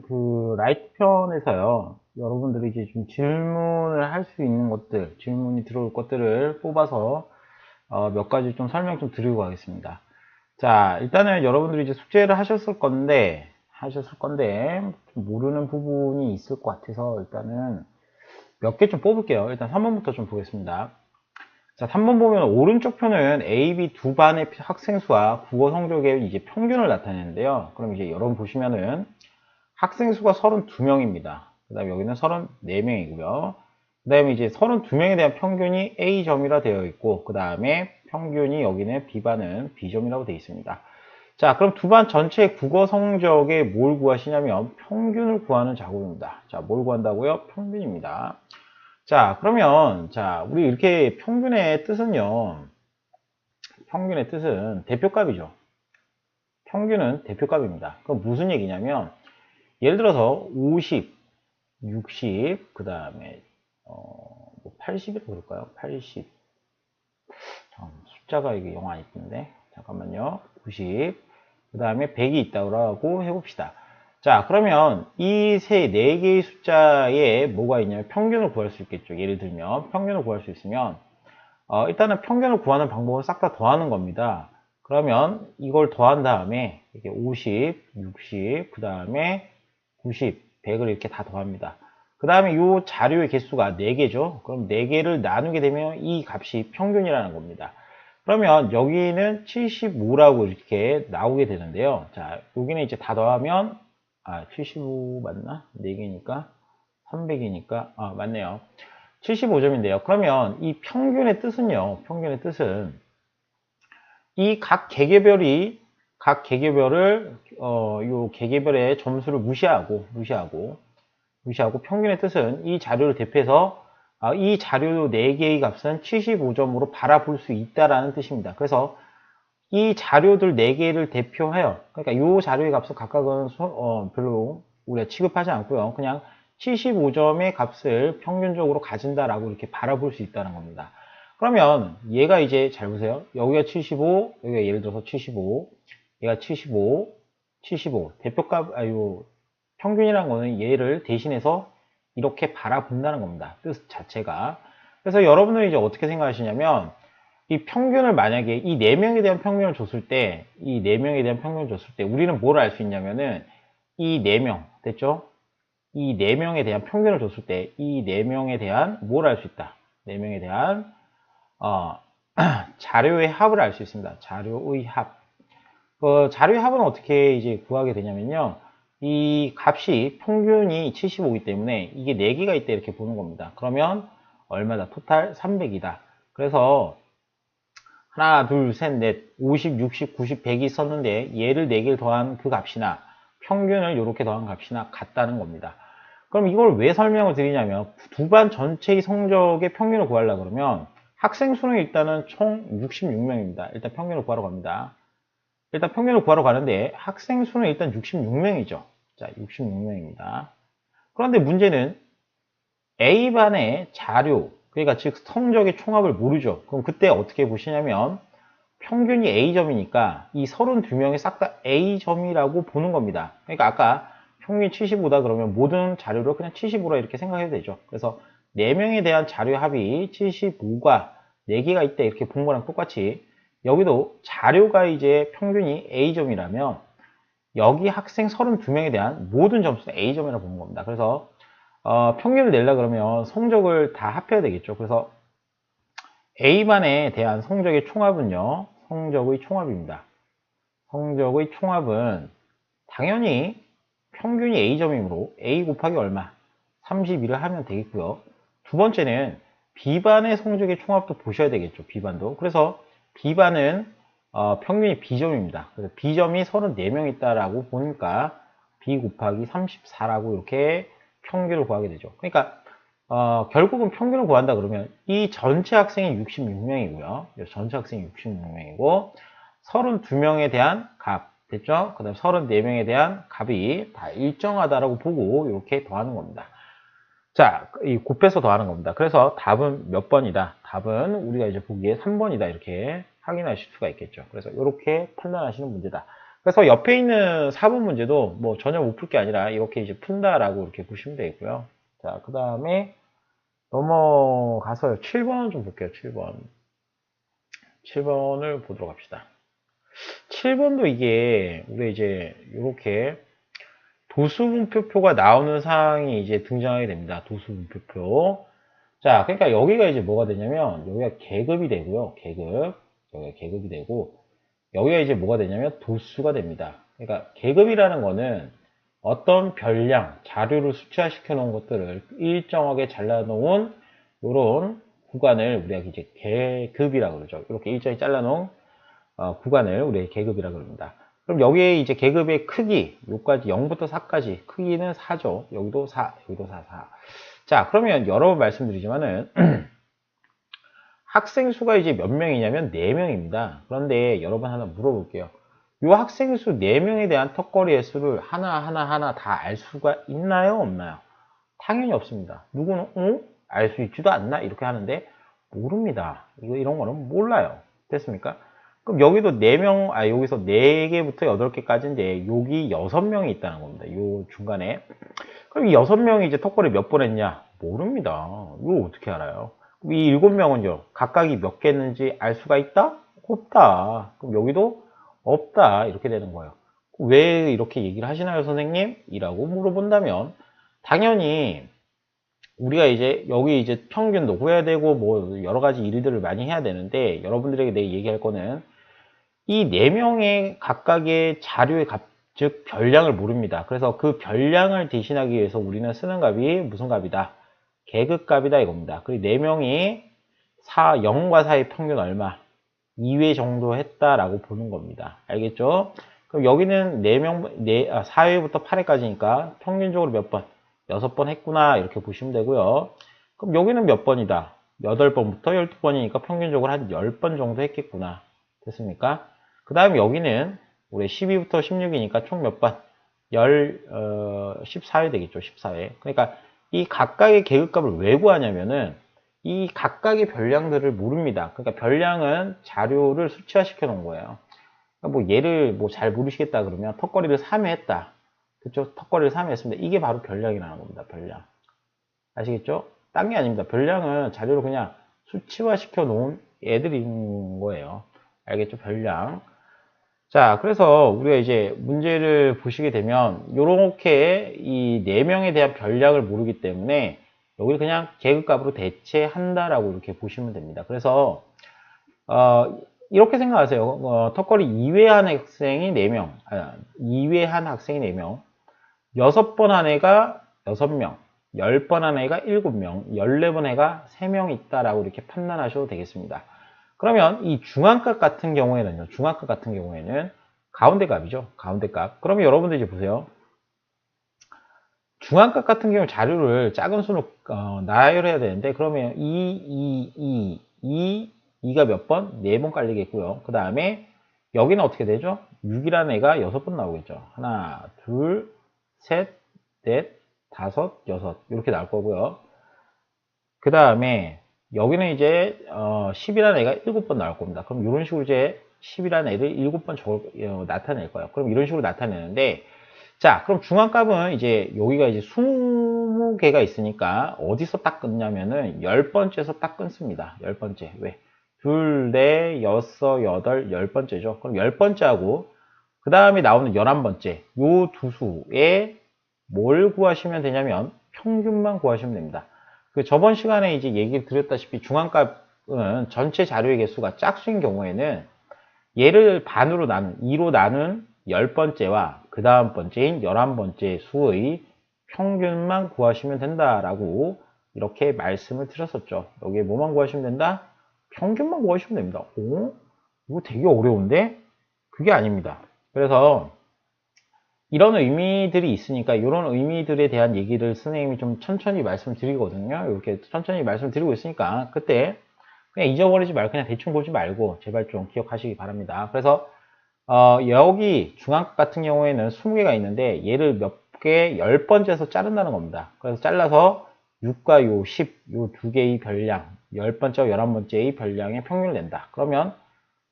그 라이트 편에서요, 여러분들이 이제 좀 질문을 할 수 있는 것들, 질문이 들어올 것들을 뽑아서 몇 가지 좀 설명 좀 드리고 가겠습니다. 자, 일단은 여러분들이 이제 숙제를 하셨을 건데 좀 모르는 부분이 있을 것 같아서 일단은 몇 개 좀 뽑을게요. 일단 3번부터 좀 보겠습니다. 자, 3번 보면 오른쪽 표는 A, B 두 반의 학생 수와 국어 성적의 이제 평균을 나타내는데요. 그럼 이제 여러분 보시면은 학생 수가 32명입니다. 그 다음에 여기는 34명이고요. 그 다음에 이제 32명에 대한 평균이 A점이라 되어 있고, 그 다음에 평균이 여기는 B반은 B점이라고 되어 있습니다. 자, 그럼 두 반 전체 국어 성적에 뭘 구하시냐면 평균을 구하는 작업입니다. 자, 뭘 구한다고요? 평균입니다. 자, 그러면 자, 우리 이렇게 평균의 뜻은요. 평균의 뜻은 대표값이죠. 평균은 대표값입니다. 그럼 무슨 얘기냐면 예를 들어서 50, 60, 그 다음에 80이라고 그럴까요? 80. 숫자가 이게 영 안 있던데. 잠깐만요. 90. 그 다음에 100이 있다고 해봅시다. 자, 그러면 이 네 개의 숫자에 뭐가 있냐면 평균을 구할 수 있겠죠. 예를 들면 평균을 구할 수 있으면 일단은 평균을 구하는 방법을 싹 다 더하는 겁니다. 그러면 이걸 더한 다음에 이게 50, 60, 그 다음에 90, 100을 이렇게 다 더합니다. 그 다음에 이 자료의 개수가 4개죠. 그럼 4개를 나누게 되면 이 값이 평균이라는 겁니다. 그러면 여기는 75라고 이렇게 나오게 되는데요. 자, 여기는 이제 다 더하면 75 맞나? 4개니까 300이니까 맞네요. 75점인데요. 그러면 이 평균의 뜻은요. 평균의 뜻은 이 각 개개별을 요 개개별의 점수를 무시하고 평균의 뜻은 이 자료를 대표해서 이 자료 4개의 값은 75점으로 바라볼 수 있다라는 뜻입니다. 그래서 이 자료들 4개를 대표하여 그러니까 이 자료의 값은 각각은 별로 우리가 취급하지 않고요. 그냥 75점의 값을 평균적으로 가진다라고 이렇게 바라볼 수 있다는 겁니다. 그러면 얘가 이제 잘 보세요. 여기가 75, 여기가 예를 들어서 75, 얘가 75, 75. 대표값, 요 평균이라는 거는 얘를 대신해서 이렇게 바라본다는 겁니다. 뜻 자체가. 그래서 여러분들이 이제 어떻게 생각하시냐면 이 평균을 만약에 이 4명에 대한 평균을 줬을 때, 우리는 뭘 알 수 있냐면은 이 4명, 됐죠? 이 4명에 대한 평균을 줬을 때, 이 4명에 대한 뭘 알 수 있다? 4명에 대한, 자료의 합을 알 수 있습니다. 자료의 합. 자료의 합은 어떻게 이제 구하게 되냐면요. 이 값이 평균이 75이기 때문에 이게 4개가 있다 이렇게 보는 겁니다. 그러면 얼마다? 토탈 300이다. 그래서 하나, 둘, 셋, 넷, 50, 60, 90, 100이 있었는데 얘를 4개를 더한 그 값이나 평균을 이렇게 더한 값이나 같다는 겁니다. 그럼 이걸 왜 설명을 드리냐면 두 반 전체의 성적의 평균을 구하려고 그러면 학생 수는 일단은 총 66명입니다. 일단 평균을 구하러 갑니다. 일단 평균을 구하러 가는데 학생 수는 일단 66명이죠. 자, 66명입니다. 그런데 문제는 A반의 자료, 그러니까 즉 성적의 총합을 모르죠. 그럼 그때 어떻게 보시냐면 평균이 A점이니까 이 32명이 싹 다 A점이라고 보는 겁니다. 그러니까 아까 평균이 75다 그러면 모든 자료를 그냥 75라 이렇게 생각해도 되죠. 그래서 4명에 대한 자료 합이 75가 4개가 있다 이렇게 본 거랑 똑같이 여기도 자료가 이제 평균이 A점이라면 여기 학생 32명에 대한 모든 점수는 A점이라고 보는 겁니다. 그래서 평균을 내려 그러면 성적을 다 합해야 되겠죠. 그래서 A반에 대한 성적의 총합은요. 성적의 총합입니다. 성적의 총합은 당연히 평균이 A점이므로 A 곱하기 얼마? 32를 하면 되겠고요. 두 번째는 B반의 성적의 총합도 보셔야 되겠죠. B반도. 그래서 B반은 평균이 B점입니다. 그래서 B점이 34명 있다라고 보니까 B 곱하기 34라고 이렇게 평균을 구하게 되죠. 그러니까 결국은 평균을 구한다 그러면 이 전체 학생이 66명이고요. 전체 학생이 66명이고 32명에 대한 값 됐죠? 그 다음 34명에 대한 값이 다 일정하다라고 보고 이렇게 더하는 겁니다. 자, 이 곱해서 더하는 겁니다. 그래서 답은 몇 번이다? 답은 우리가 이제 보기에 3번이다 이렇게 확인하실 수가 있겠죠. 그래서 이렇게 판단하시는 문제다. 그래서 옆에 있는 4번 문제도 뭐 전혀 못 풀 게 아니라 이렇게 이제 푼다라고 이렇게 보시면 되겠고요. 자, 그 다음에 넘어가서요. 7번 좀 볼게요. 7번. 7번을 보도록 합시다. 7번도 이게 우리 이제 이렇게 도수분표표가 나오는 상황이 이제 등장하게 됩니다. 도수분표표. 자, 그러니까 여기가 이제 뭐가 되냐면 여기가 계급이 되고요. 계급. 여기가 계급이 되고 여기가 이제 뭐가 되냐면 도수가 됩니다. 그러니까 계급이라는 거는 어떤 별량, 자료를 수치화시켜 놓은 것들을 일정하게 잘라 놓은 이런 구간을 우리가 이제 계급이라고 그러죠. 이렇게 일정히 잘라 놓은 구간을 우리가 계급이라고 그럽니다. 그럼 여기에 이제 계급의 크기, 요까지 0부터 4까지 크기는 4죠. 여기도 4, 여기도 4, 4. 자, 그러면 여러 번 말씀드리지만은 학생 수가 이제 몇 명이냐면 4명입니다. 그런데 여러분 하나 물어볼게요. 요 학생 수 4명에 대한 턱걸이의 수를 하나 다 알 수가 있나요? 없나요? 당연히 없습니다. 누구는 알 수 있지도 않나? 이렇게 하는데 모릅니다. 이런 거는 몰라요. 됐습니까? 그럼 여기도 4명, 여기서 4개부터 8개까지인데 여기 6명이 있다는 겁니다. 요 중간에. 그럼 이 6명이 이제 턱걸이 몇 번 했냐? 모릅니다. 이거 어떻게 알아요? 이 7명은요, 각각이 몇 개 했는지 알 수가 있다? 없다. 그럼 여기도 없다. 이렇게 되는 거예요. 왜 이렇게 얘기를 하시나요, 선생님? 이라고 물어본다면, 당연히, 우리가 이제, 여기 이제 평균도 구해야 되고, 뭐, 여러 가지 일들을 많이 해야 되는데, 여러분들에게 내가 얘기할 거는, 이 4명의 각각의 자료의 값, 즉, 별량을 모릅니다. 그래서 그 별량을 대신하기 위해서 우리는 쓰는 값이 무슨 값이다? 계급값이다 이겁니다. 그리고 4명이 0과 4의 평균 얼마? 2회 정도 했다라고 보는 겁니다. 알겠죠? 그럼 여기는 4회부터 8회까지니까 평균적으로 몇 번? 6번 했구나 이렇게 보시면 되고요. 그럼 여기는 몇 번이다? 8번부터 12번이니까 평균적으로 한 10번 정도 했겠구나. 됐습니까? 그 다음에 여기는 우리 12부터 16이니까 총 몇 번? 14회 되겠죠. 14회. 그러니까 이 각각의 계급값을 왜 구하냐면은 이 각각의 별량들을 모릅니다. 그러니까 별량은 자료를 수치화시켜 놓은 거예요. 그러니까 뭐 얘를 뭐 잘 모르시겠다 그러면 턱걸이를 3회 했다. 그쵸? 턱걸이를 3회 했습니다. 이게 바로 별량이라는 겁니다. 별량. 아시겠죠? 딴 게 아닙니다. 별량은 자료를 그냥 수치화시켜 놓은 애들인 거예요. 알겠죠? 별량. 자, 그래서 우리가 이제 문제를 보시게 되면 요렇게 이 4명에 대한 별량을 모르기 때문에 여기를 그냥 계급값으로 대체한다라고 이렇게 보시면 됩니다. 그래서 이렇게 생각하세요. 턱걸이 2회 한 학생이 4명, 2회 한 학생이 4명, 6번 한 애가 6명, 10번 한 애가 7명, 14번 애가 3명 있다라고 이렇게 판단하셔도 되겠습니다. 그러면 이 중앙값 같은 경우에는요. 중앙값 같은 경우에는 가운데 값이죠. 가운데 값. 그러면 여러분들 이제 보세요. 중앙값 같은 경우 자료를 작은 수로 나열해야 되는데 그러면 2가 몇 번? 4번 깔리겠고요. 그 다음에 여기는 어떻게 되죠? 6이라는 애가 6번 나오겠죠. 하나, 둘, 셋, 넷, 다섯, 여섯 이렇게 나올 거고요. 그 다음에 여기는 이제 10이라는 애가 7번 나올 겁니다. 그럼 이런 식으로 이제 10이라는 애를 7번 나타낼 거예요. 그럼 이런 식으로 나타내는데 자, 그럼 중앙값은 이제 여기가 이제 20개가 있으니까 어디서 딱 끊냐면은 10번째에서 딱 끊습니다. 10번째. 왜? 둘, 넷, 여섯, 여덟, 10번째죠. 그럼 10번째하고 그 다음에 나오는 11번째 요 두 수에 뭘 구하시면 되냐면 평균만 구하시면 됩니다. 그 저번 시간에 이제 얘기를 드렸다시피 중앙값은 전체 자료의 개수가 짝수인 경우에는 얘를 반으로 나눈 2로 나눈 10번째와 그 다음 번째인 11번째 수의 평균만 구하시면 된다라고 이렇게 말씀을 드렸었죠. 여기에 뭐만 구하시면 된다? 평균만 구하시면 됩니다. 오? 이거 되게 어려운데? 그게 아닙니다. 그래서 이런 의미들이 있으니까 이런 의미들에 대한 얘기를 선생님이 좀 천천히 말씀드리거든요. 이렇게 천천히 말씀드리고 있으니까 그때 그냥 잊어버리지 말고 그냥 대충 보지 말고 제발 좀 기억하시기 바랍니다. 그래서 여기 중앙값 같은 경우에는 20개가 있는데 얘를 몇 개, 10번째에서 자른다는 겁니다. 그래서 잘라서 6과 요 10, 요 두 개의 별량, 10번째와 11번째의 별량의 평균을 낸다. 그러면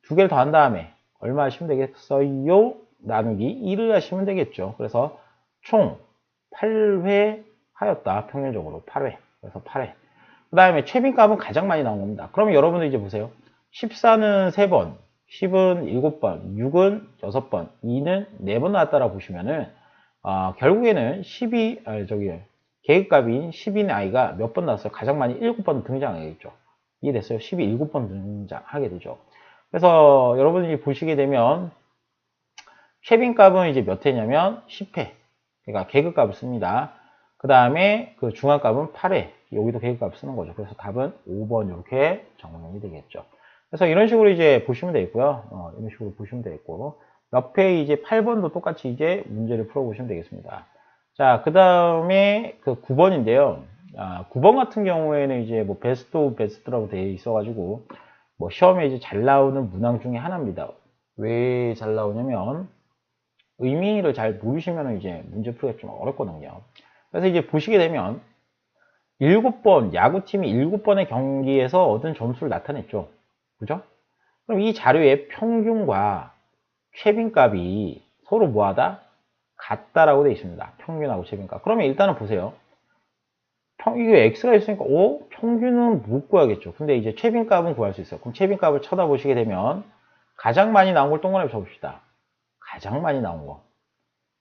두 개를 더한 다음에 얼마 하시면 되겠어요? 나누기 2를 하시면 되겠죠. 그래서 총 8회 하였다. 평균적으로 8회. 그래서 8회. 그 다음에 최빈값은 가장 많이 나온 겁니다. 그러면 여러분들 이제 보세요. 14는 3번, 10은 7번, 6은 6번, 2는 4번 나왔다라 보시면은 결국에는 10이 계획값인 10인 i가 몇 번 나왔어요? 가장 많이 7번 등장하겠죠. 이해됐어요? 10이 7번 등장하게 되죠. 그래서 여러분이 보시게 되면 최빈값은 이제 몇 회냐면 10회. 그러니까 계획값을 씁니다. 그 다음에 그 중앙값은 8회. 여기도 계획값을 쓰는 거죠. 그래서 답은 5번 이렇게 정리이 되겠죠. 그래서 이런 식으로 이제 보시면 되겠고요. 이런 식으로 보시면 되겠고, 옆에 이제 8번도 똑같이 이제 문제를 풀어보시면 되겠습니다. 자, 그 다음에 그 9번인데요. 9번 같은 경우에는 이제 뭐 베스트 오브 베스트라고 되어 있어가지고, 뭐 시험에 이제 잘 나오는 문항 중에 하나입니다. 왜 잘 나오냐면, 의미를 잘 모르시면 이제 문제 풀기가 좀 어렵거든요. 그래서 이제 보시게 되면, 7번, 야구팀이 7번의 경기에서 얻은 점수를 나타냈죠. 그죠? 그럼 이 자료의 평균과 최빈값이 서로 뭐하다? 같다라고 되어 있습니다. 평균하고 최빈값. 그러면 일단은 보세요. 이게 x가 있으니까 평균은 못 구하겠죠. 근데 이제 최빈값은 구할 수 있어요. 그럼 최빈값을 쳐다보시게 되면 가장 많이 나온 걸 동그라미 쳐봅시다. 가장 많이 나온 거.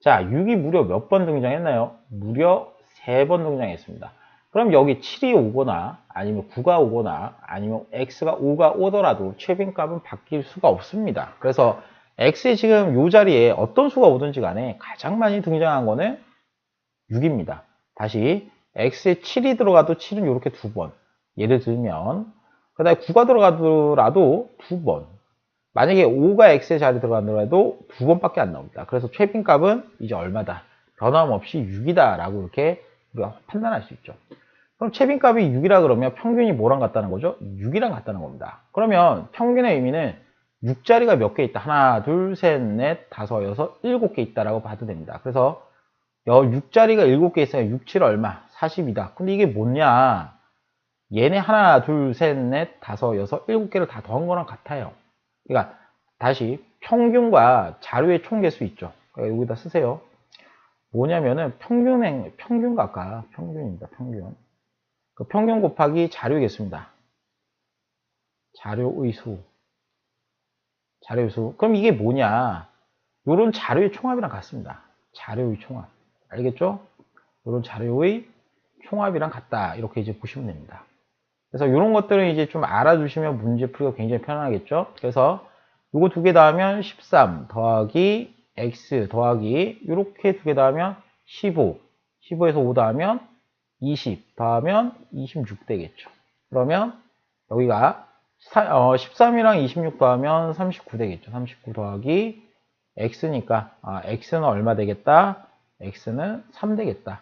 자, 6이 무려 몇 번 등장했나요? 무려 3번 등장했습니다. 그럼 여기 7이 오거나 아니면 9가 오거나 아니면 x가 5가 오더라도 최빈값은 바뀔 수가 없습니다. 그래서 x의 지금 이 자리에 어떤 수가 오든지 간에 가장 많이 등장한 거는 6입니다. 다시 x에 7이 들어가도 7은 이렇게 2번. 예를 들면 그 다음에 9가 들어가더라도 2번. 만약에 5가 x의 자리에 들어가더라도 2번밖에 안 나옵니다. 그래서 최빈값은 이제 얼마다? 변함없이 6이다 라고 이렇게 우리가 판단할 수 있죠. 그럼 최빈값이 6이라 그러면 평균이 뭐랑 같다는 거죠? 6이랑 같다는 겁니다. 그러면 평균의 의미는 6자리가 몇 개 있다? 하나, 둘, 셋, 넷, 다섯, 여섯, 7개 있다라고 봐도 됩니다. 그래서 6자리가 7개 있어요. 6, 7 얼마? 40이다. 근데 이게 뭐냐? 얘네 하나, 둘, 셋, 넷, 다섯, 여섯, 7개를 다 더한 거랑 같아요. 그러니까 다시 평균과 자료의 총개수 있죠. 그러니까 여기다 쓰세요. 뭐냐면은 평균과 평균입니다. 평균. 그 평균 곱하기 자료겠습니다. 자료의 수. 자료의 수. 그럼 이게 뭐냐? 요런 자료의 총합이랑 같습니다. 자료의 총합. 알겠죠? 요런 자료의 총합이랑 같다. 이렇게 이제 보시면 됩니다. 그래서 이런 것들을 이제 좀 알아두시면 문제 풀기가 굉장히 편하겠죠? 그래서 요거 두 개 더하면 13 더하기 x 더하기 이렇게 두 개 더하면 15. 15에서 5 더하면 20 더하면 26 되겠죠. 그러면 여기가 13이랑 26 더하면 39 되겠죠. 39 더하기 x니까 x는 얼마 되겠다? x는 3 되겠다.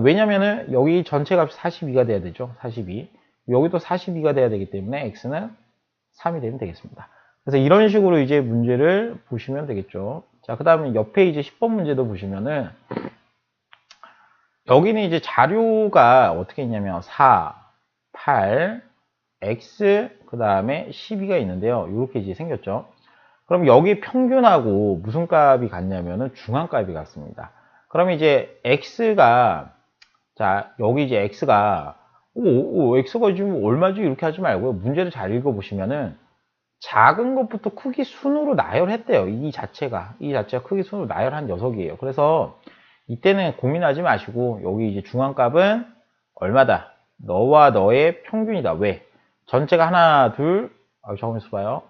왜냐면은 여기 전체 값이 42가 돼야 되죠. 42. 여기도 42가 돼야 되기 때문에 x는 3이 되면 되겠습니다. 그래서 이런 식으로 이제 문제를 보시면 되겠죠. 자, 그 다음에 옆에 이제 10번 문제도 보시면은 여기는 이제 자료가 어떻게 있냐면 4, 8, x, 그 다음에 12가 있는데요. 이렇게 이제 생겼죠. 그럼 여기 평균하고 무슨 값이 같냐면은 중앙값이 같습니다. 그럼 이제 x가, 자, 여기 이제 x가, x가 지금 얼마지? 이렇게 하지 말고요. 문제를 잘 읽어보시면은 작은 것부터 크기 순으로 나열했대요. 이 자체가 크기 순으로 나열한 녀석이에요. 그래서 이때는 고민하지 마시고 여기 이제 중앙값은 얼마다? 너와 너의 평균이다. 왜? 전체가 하나, 둘, 잠깐만 있어봐요.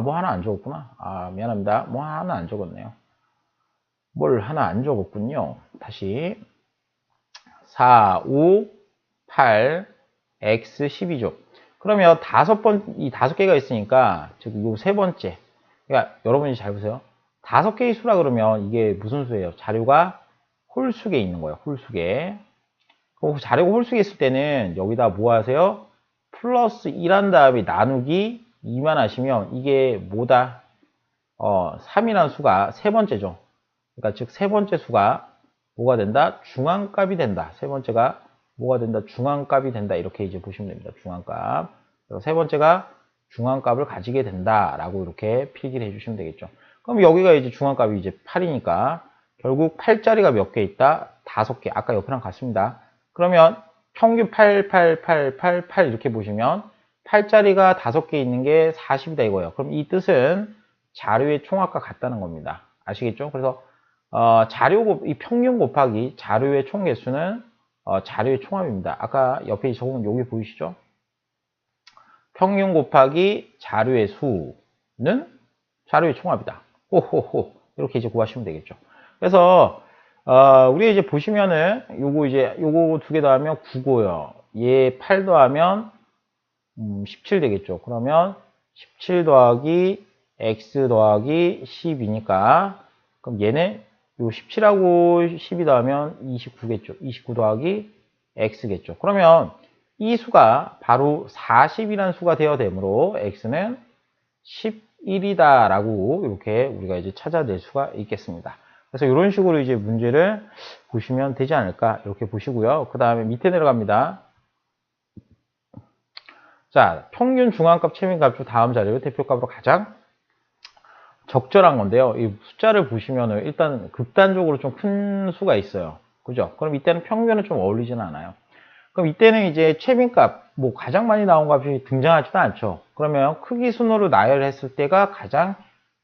뭐 하나 안 적었구나. 미안합니다. 뭐 하나 안 적었네요. 뭘 하나 안 적었군요. 다시 4, 5, 8, x 12죠. 그러면 이 5개가 있으니까 즉 요 세 번째. 그러니까 여러분이 잘 보세요. 5개의 수라 그러면 이게 무슨 수예요? 자료가 홀수에 있는 거예요. 홀수에. 자료가 홀수에 있을 때는 여기다 뭐 하세요? 플러스 1한 다음에 나누기 2만 하시면 이게 뭐다? 3이라는 수가 세 번째죠. 그러니까 즉 세 번째 수가 뭐가 된다? 중앙값이 된다. 세 번째가 뭐가 된다? 중앙값이 된다. 이렇게 이제 보시면 됩니다. 중앙값. 그래서 세 번째가 중앙값을 가지게 된다라고 이렇게 필기를 해주시면 되겠죠. 그럼 여기가 이제 중앙값이 이제 8이니까 결국 8자리가 몇 개 있다? 5개. 아까 옆이랑 같습니다. 그러면 평균 8, 8, 8, 8, 8 이렇게 보시면 8자리가 5개 있는 게 40이다 이거예요. 그럼 이 뜻은 자료의 총합과 같다는 겁니다. 아시겠죠? 그래서 이 평균 곱하기 자료의 총 개수는 자료의 총합입니다. 아까 옆에 적은 여기 보이시죠? 평균 곱하기 자료의 수는 자료의 총합이다. 호호호. 이렇게 이제 구하시면 되겠죠. 그래서 우리 이제 보시면은 요거 두 개 더하면 9고요. 얘 8 더하면 17 되겠죠. 그러면 17 더하기 x 더하기 10이니까 그럼 얘는 요 17하고 12 더하면 29겠죠. 29 더하기 x겠죠. 그러면 이 수가 바로 40이라는 수가 되어야 되므로 x는 11이다 라고 이렇게 우리가 이제 찾아낼 수가 있겠습니다. 그래서 이런 식으로 이제 문제를 보시면 되지 않을까 이렇게 보시고요. 그 다음에 밑에 내려갑니다. 자, 평균 중앙값 최민값 다음 자료 대표값으로 가장 적절한 건데요. 이 숫자를 보시면은 일단 극단적으로 좀 큰 수가 있어요. 그죠? 그럼 이때는 평균은 좀 어울리지는 않아요. 그럼 이때는 이제 최빈값, 뭐 가장 많이 나온 값이 등장하지도 않죠. 그러면 크기 순으로 나열했을 때가 가장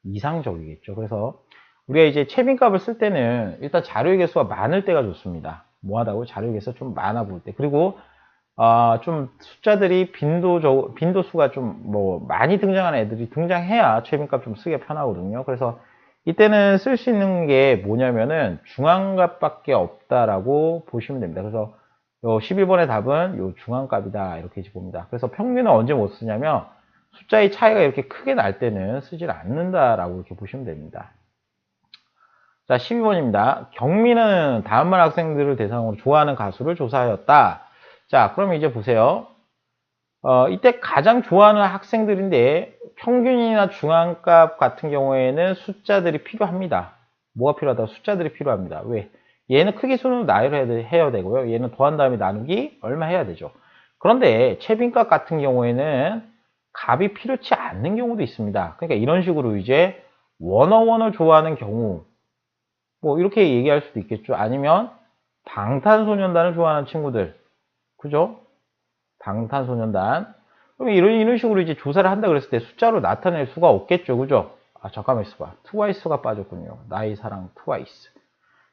이상적이겠죠. 그래서 우리가 이제 최빈값을 쓸 때는 일단 자료의 개수가 많을 때가 좋습니다. 뭐하다고? 자료의 개수가 좀 많아 보일 때. 그리고 좀 숫자들이 빈도수가 좀 뭐 많이 등장하는 애들이 등장해야 최빈값 좀 쓰기가 편하거든요. 그래서 이때는 쓸 수 있는 게 뭐냐면은 중앙값밖에 없다라고 보시면 됩니다. 그래서 요 11번의 답은 요 중앙값이다 이렇게 이제 봅니다. 그래서 평균은 언제 못 쓰냐면 숫자의 차이가 이렇게 크게 날 때는 쓰질 않는다라고 이렇게 보시면 됩니다. 자, 12번입니다. 경민은 다음반 학생들을 대상으로 좋아하는 가수를 조사하였다. 자, 그럼 이제 보세요. 이때 가장 좋아하는 학생들인데 평균이나 중앙값 같은 경우에는 숫자들이 필요합니다. 뭐가 필요하다? 숫자들이 필요합니다. 왜? 얘는 크기 순으로 나열을 해야 되고요. 얘는 더한 다음에 나누기 얼마 해야 되죠. 그런데 최빈값 같은 경우에는 값이 필요치 않는 경우도 있습니다. 그러니까 이런 식으로 이제 원어원을 좋아하는 경우 뭐 이렇게 얘기할 수도 있겠죠. 아니면 방탄소년단을 좋아하는 친구들, 그죠? 방탄소년단. 그럼 이런 식으로 이제 조사를 한다 그랬을 때 숫자로 나타낼 수가 없겠죠. 그죠? 잠깐만 있어봐. 트와이스가 빠졌군요. 나의 사랑 트와이스.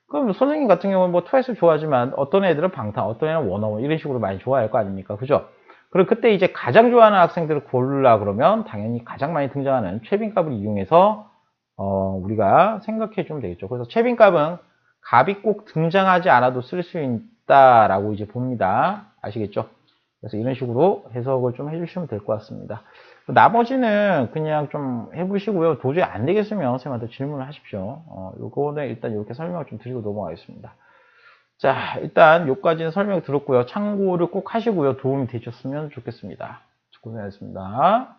그럼 선생님 같은 경우는 뭐 트와이스 좋아하지만 어떤 애들은 방탄, 어떤 애는 원어원 이런 식으로 많이 좋아할 거 아닙니까? 그죠? 그리고 그때 이제 가장 좋아하는 학생들을 고르라 그러면 당연히 가장 많이 등장하는 최빈값을 이용해서 우리가 생각해 주면 되겠죠. 그래서 최빈값은 값이 꼭 등장하지 않아도 쓸 수 있다라고 이제 봅니다. 아시겠죠? 그래서 이런 식으로 해석을 좀 해주시면 될 것 같습니다. 나머지는 그냥 좀 해보시고요. 도저히 안 되겠으면 선생님한테 질문을 하십시오. 요거는 일단 이렇게 설명을 좀 드리고 넘어가겠습니다. 자, 일단 요까지는 설명 들었고요. 참고를 꼭 하시고요. 도움이 되셨으면 좋겠습니다. 고생하셨습니다.